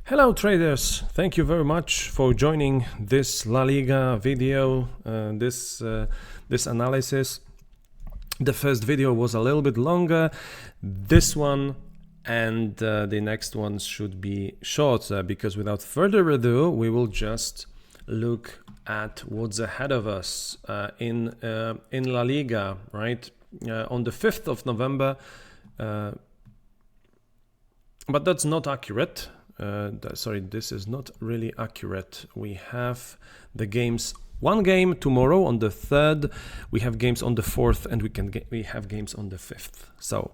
Hello traders, thank you very much for joining this La Liga video, this analysis. The first video was a little bit longer, this one and the next one should be shorter, because without further ado we will just look at what's ahead of us in La Liga, right? On the 5th of November, but that's not accurate. Sorry, this is not really accurate. We have the games, one game tomorrow on the 3rd, we have games on the 4th, and we have games on the 5th. So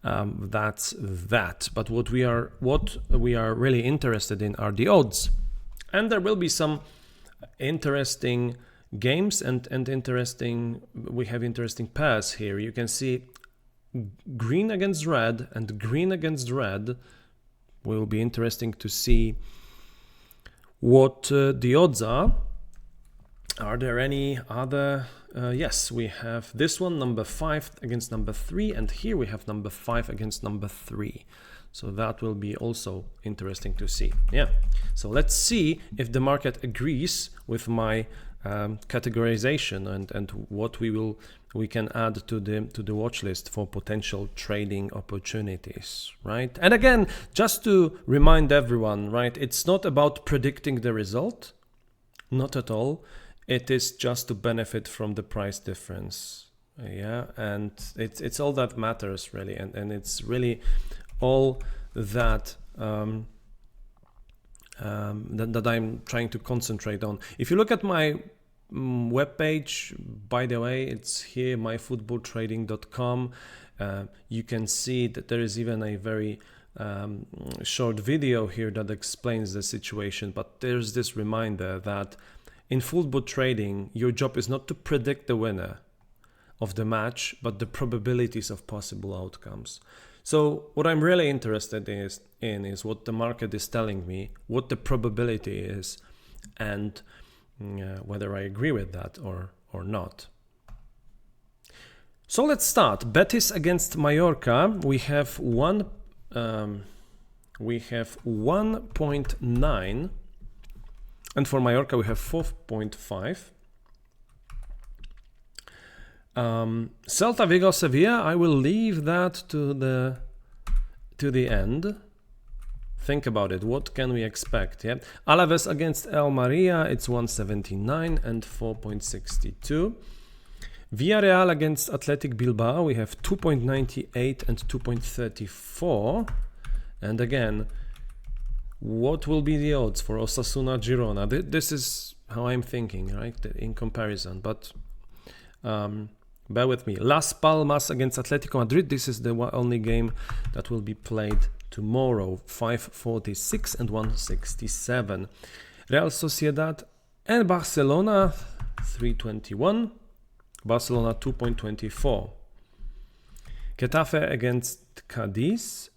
that's that. But what we are really interested in are the odds, and there will be some interesting games and we have interesting pairs here. You can see green against red and green against red. Will be interesting to see what the odds are. Are there any other? Yes, we have this one, number 5 against number 3, and here we have number 5 against number 3. So that will be also interesting to see. Yeah. So let's see if the market agrees with my categorization and what we can add to the watch list for potential trading opportunities, right? And again, just to remind everyone, right, it's not about predicting the result, not at all. It is just to benefit from the price difference, yeah, and it's all that matters really, and it's really all that that I'm trying to concentrate on. If you look at my webpage, by the way, it's here, myfootballtrading.com. You can see that there is even a very short video here that explains the situation, but there's this reminder that in football trading, your job is not to predict the winner of the match, but the probabilities of possible outcomes. So what I'm really interested in is what the market is telling me, what the probability is, and whether I agree with that or not. So let's start. Betis against Mallorca. We have 1.9, and for Mallorca we have 4.5. Celta Vigo Sevilla, I will leave that to the end. Think about it. What can we expect? Yeah, Alaves against El Maria, it's 1.79 and 4.62. Villarreal against Athletic Bilbao, we have 2.98 and 2.34. And again, what will be the odds for Osasuna Girona? This is how I'm thinking, right? In comparison, but bear with me. Las Palmas against Atletico Madrid. This is the only game that will be played tomorrow, 5.46 and 1.67. Real Sociedad and Barcelona, 3.21. Barcelona 2.24. Getafe against Cadiz,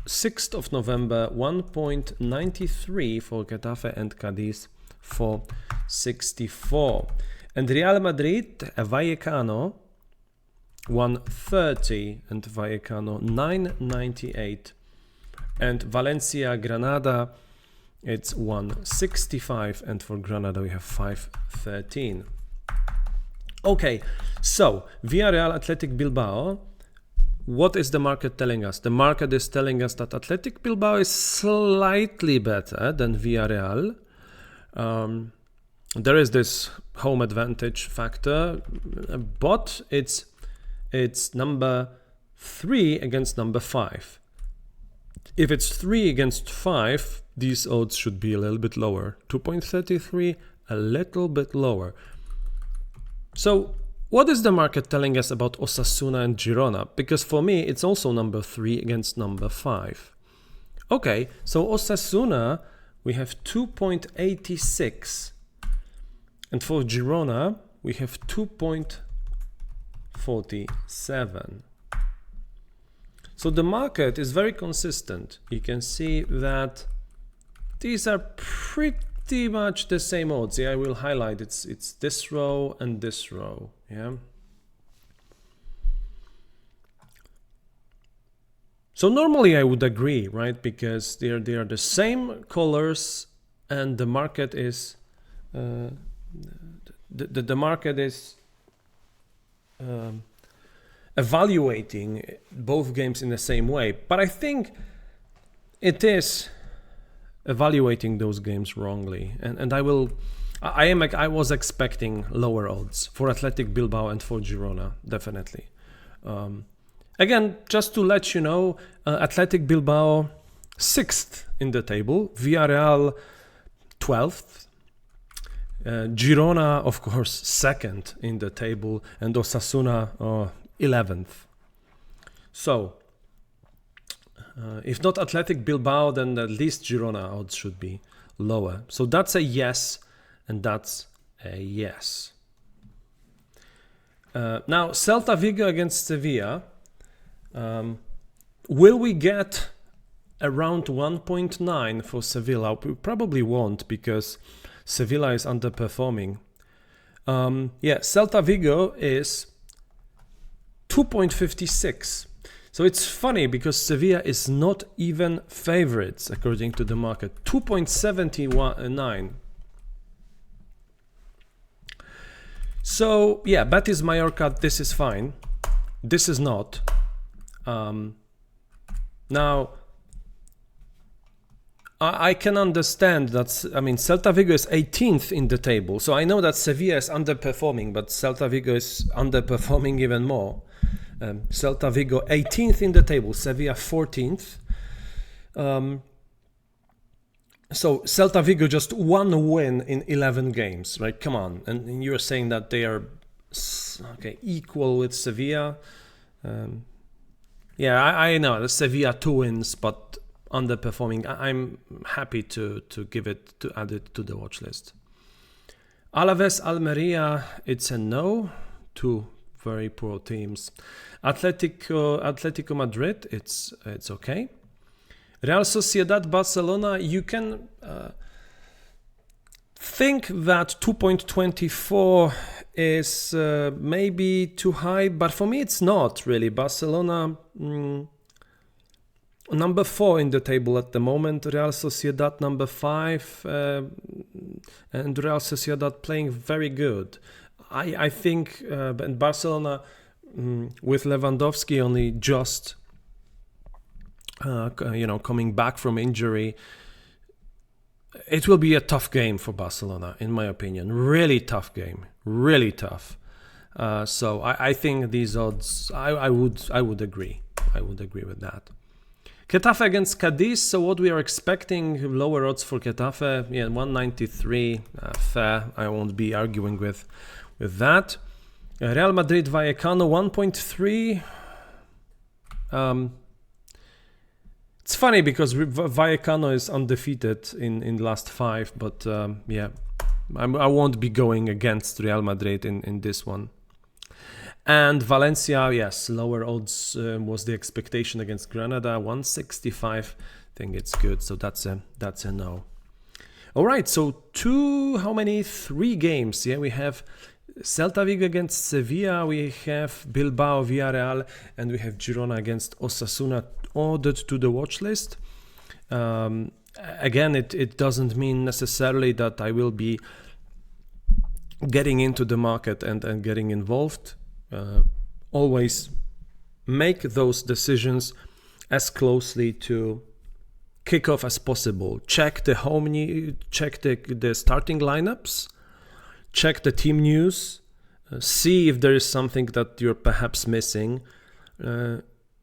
6th of November, 1.93 for Getafe and Cadiz 4.64. And Real Madrid, Vallecano, 1.30 and Vallecano 9.98. And Valencia Granada, it's 1.65, and for Granada we have 5.13. Okay, so Villarreal Athletic Bilbao. What is the market telling us? The market is telling us that Athletic Bilbao is slightly better than Villarreal. There is this home advantage factor, but it's number 3 against number 5. If it's 3 against 5, these odds should be a little bit lower. 2.33, a little bit lower. So what is the market telling us about Osasuna and Girona? Because for me, it's also number 3 against number 5. Okay, so Osasuna, we have 2.86. And for Girona, we have 2.47. So the market is very consistent. You can see that these are pretty much the same odds. Yeah, I will highlight it's this row and this row. Yeah. So normally I would agree, right? Because they are the same colors, and the market is the market is evaluating both games in the same way. But I think it is evaluating those games wrongly, and I was expecting lower odds for Athletic Bilbao and for Girona, definitely. Again, just to let you know, Athletic Bilbao 6th in the table, Villarreal 12th, Girona, of course, 2nd in the table, and Osasuna 11th. So, if not Athletic Bilbao, then at least Girona odds should be lower. So that's a yes, and that's a yes. Now, Celta Vigo against Sevilla. Will we get around 1.9 for Sevilla? We probably won't, because Sevilla is underperforming. Celta Vigo is 2.56. So it's funny because Sevilla is not even favorites according to the market. 2.79. So yeah, Betis Mallorca, this is fine. This is not. Now, I can understand that. I mean, Celta Vigo is 18th in the table. So I know that Sevilla is underperforming, but Celta Vigo is underperforming even more. Celta Vigo 18th in the table, Sevilla 14th. So Celta Vigo just one win in 11 games, right? Come on. And you're saying that they are equal with Sevilla. I know Sevilla 2 wins, but underperforming. I'm happy to add it to the watch list. Alaves Almeria, it's a no. 2 very poor teams. Atletico Madrid, it's okay. Real Sociedad Barcelona, you can think that 2.24 is maybe too high, but for me it's not really. Barcelona number 4 in the table at the moment, Real Sociedad number 5, and Real Sociedad playing very good. I think and Barcelona with Lewandowski only just coming back from injury, it will be a tough game for Barcelona, in my opinion. Really tough game, really tough. So I think these odds, I would agree. I would agree with that. Getafe against Cadiz. So what we are expecting, lower odds for Getafe. 193, fair. I won't be arguing with that. Real Madrid Vallecano 1.3. It's funny because Vallecano is undefeated in last 5, but I won't be going against Real Madrid in this one. And Valencia, yes, lower odds was the expectation against Granada, 165. I think it's good, so that's a no. All right, so 3 games. Yeah, we have Celta Vigo against Sevilla, we have Bilbao, Villarreal, and we have Girona against Osasuna ordered to the watch list. Again, it doesn't mean necessarily that I will be getting into the market and getting involved. Always make those decisions as closely to kickoff as possible. Check the the starting lineups, check the team news, see if there is something that you're perhaps missing.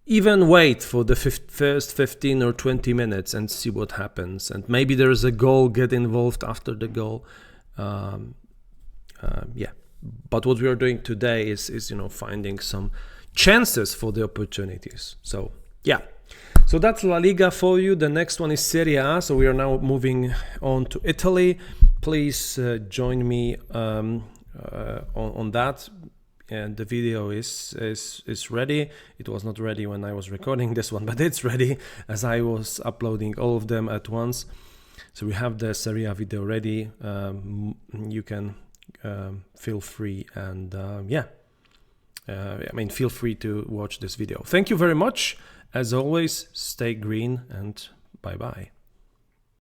Even wait for the first 15 or 20 minutes and see what happens. And maybe there is a goal, get involved after the goal. But what we are doing today is finding some chances for the opportunities. So so that's La Liga for you. The next one is Serie A. So we are now moving on to Italy. Please join me on that. And the video is ready. It was not ready when I was recording this one, but it's ready as I was uploading all of them at once. So we have the Serie A video ready. You can feel free and I mean, feel free to watch this video. Thank you very much. As always, stay green and bye-bye.